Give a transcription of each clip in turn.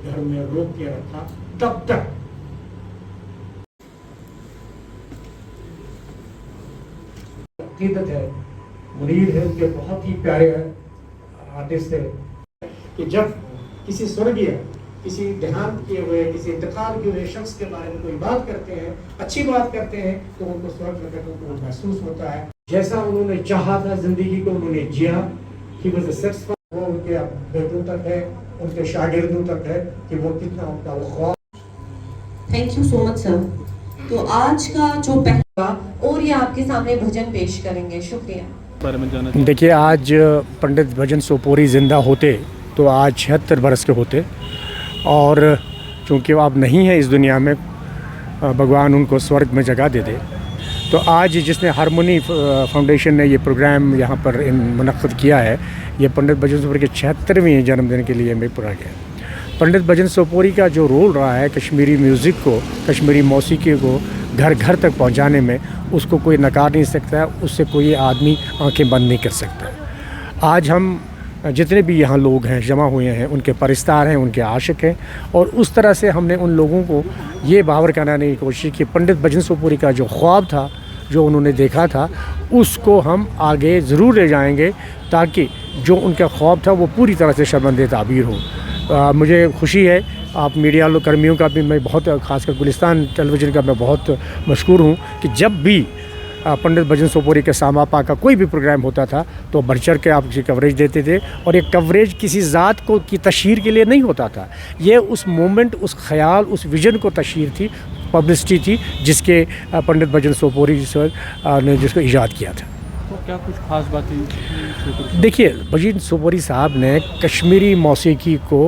घर में रोक के रखा तब तक अकीदत है, मुनीर है, उनके बहुत ही प्यारे आर्टिस्ट है कि जब किसी स्वर्गीय, किसी देहांत किए हुए, किसी इंतकाल किए हुए शख्स के बारे में कोई बात करते हैं, अच्छी बात करते हैं, तो उनको स्वर्ग में उनको महसूस होता है। जैसा उन्होंने चाहा था जिंदगी को उन्होंने जिया, कि वो उनके बेटों तक है, उनके शागिर्दों तक है कि वो कितना उनका वो ख्वाब। Thank you so much sir. तो आज का जो पहला और ये आपके सामने भजन पेश करेंगे, शुक्रिया। देखिए, आज पंडित भजन सोपोरी ज़िंदा होते तो आज 76 बरस के होते, और चूँकि वो अब नहीं है इस दुनिया में, भगवान उनको स्वर्ग में जगह दे दे। तो आज जिसने हारमोनी फाउंडेशन ने ये प्रोग्राम यहाँ पर मुनक़्क़िद किया है, ये पंडित भजन सोपोरी के 76वें जन्मदिन के लिए मैं पूरा गया। पंडित भजन सोपोरी का जो रोल रहा है कश्मीरी म्यूज़िक को, कश्मीरी मौसीकी को घर घर तक पहुँचाने में, उसको कोई नकार नहीं सकता है, उससे कोई आदमी आंखें बंद नहीं कर सकता। आज हम जितने भी यहाँ लोग हैं जमा हुए हैं, उनके परिस्तार हैं, उनके आशिक हैं, और उस तरह से हमने उन लोगों को ये बावर कराने की कोशिश की पंडित भजन सोपोरी का जो ख्वाब था, जो उन्होंने देखा था, उसको हम आगे ज़रूर ले जाएंगे, ताकि जो उनका ख्वाब था वो पूरी तरह से शर्मंदे ताबीर हो। मुझे खुशी है, आप मीडिया कर्मियों का भी मैं बहुत, ख़ासकर गुलिस्तान टेलीविज़न का मैं बहुत मशकूर हूँ कि जब भी पंडित भजन सोपोरी के सामापा का कोई भी प्रोग्राम होता था तो बढ़ चढ़ के आप कवरेज देते थे, और ये कवरेज किसी ज़ात को की तशहीर के लिए नहीं होता था, ये उस मोमेंट, उस ख़याल, उस विज़न को तशहीर थी, पब्लिसिटी थी, जिसके पंडित भजन सोपोरी सर ने जिसको ईजाद किया था। तो क्या कुछ ख़ास बातें? देखिए, भजन सोपोरी साहब ने कश्मीरी मौसीकी को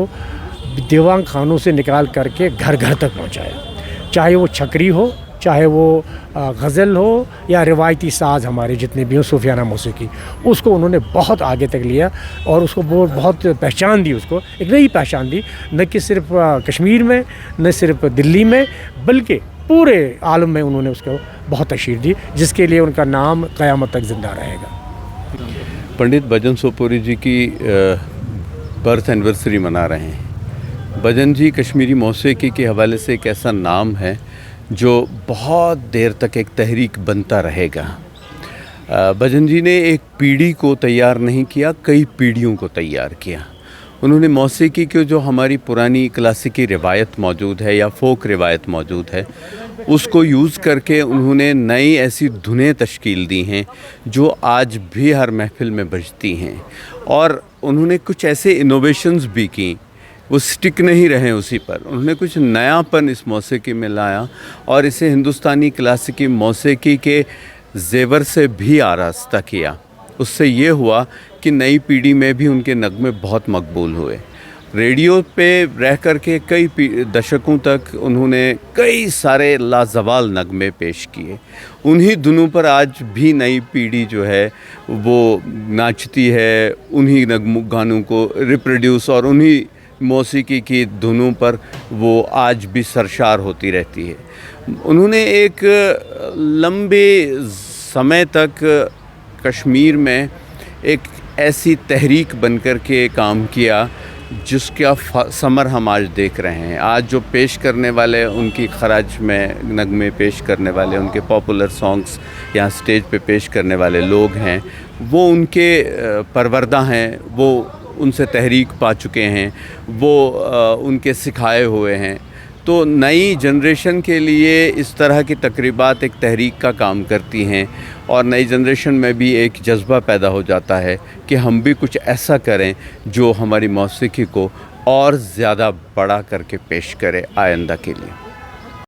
दीवान खानों से निकाल करके घर घर तक पहुँचाया, चाहे वो छकरी हो, चाहे वो गज़ल हो, या रिवायती साज हमारे जितने भी हो, सूफियाना मौसीकी, उसको उन्होंने बहुत आगे तक लिया, और उसको वो बहुत पहचान दी, उसको एक नई पहचान दी, न कि सिर्फ कश्मीर में, न सिर्फ दिल्ली में, बल्कि पूरे आलम में उन्होंने उसको बहुत तशहीर दी, जिसके लिए उनका नाम क़यामत तक ज़िंदा रहेगा। पंडित भजन सोपोरी जी की बर्थ एनिवर्सरी मना रहे हैं। भजन जी कश्मीरी मौसीकी के हवाले से एक ऐसा नाम है जो बहुत देर तक एक तहरीक बनता रहेगा। भजन जी ने एक पीढ़ी को तैयार नहीं किया, कई पीढ़ियों को तैयार किया। उन्होंने मौसीकी की जो हमारी पुरानी क्लासिकी रिवायत मौजूद है या फ़ोक रिवायत मौजूद है, उसको यूज़ करके उन्होंने नई ऐसी धुनें तश्कील दी हैं जो आज भी हर महफ़िल में बजती हैं, और उन्होंने कुछ ऐसे इनोवेशंस भी की, वो स्टिक नहीं रहे उसी पर, उन्होंने कुछ नयापन इस मौसीकी में लाया, और इसे हिंदुस्तानी क्लासिकी मौसीकी के ज़ेवर से भी आरास्ता किया। उससे ये हुआ कि नई पीढ़ी में भी उनके नगमे बहुत मकबूल हुए। रेडियो पे रह कर के कई दशकों तक उन्होंने कई सारे लाजवाल नगमे पेश किए। उन्हीं धुनों पर आज भी नई पीढ़ी जो है वो नाचती है, उन्हीं गानों को रिप्रोड्यूस, और उन्हीं मौसीकी की धुनों पर वो आज भी सरशार होती रहती है। उन्होंने एक लंबे समय तक कश्मीर में एक ऐसी तहरीक बनकर के काम किया जिसका समर हम आज देख रहे हैं। आज जो पेश करने वाले, उनकी खराज में नगमे पेश करने वाले, उनके पॉपुलर सॉन्ग्स यहाँ स्टेज पे पेश करने वाले लोग हैं, वो उनके परवरदा हैं, वो उनसे तहरीक पा चुके हैं, वो उनके सिखाए हुए हैं। तो नई जनरेशन के लिए इस तरह की तकरीबात एक तहरीक का काम करती हैं, और नई जनरेशन में भी एक जज्बा पैदा हो जाता है कि हम भी कुछ ऐसा करें जो हमारी मौसीकी को और ज़्यादा बड़ा करके पेश करे आइंदा के लिए।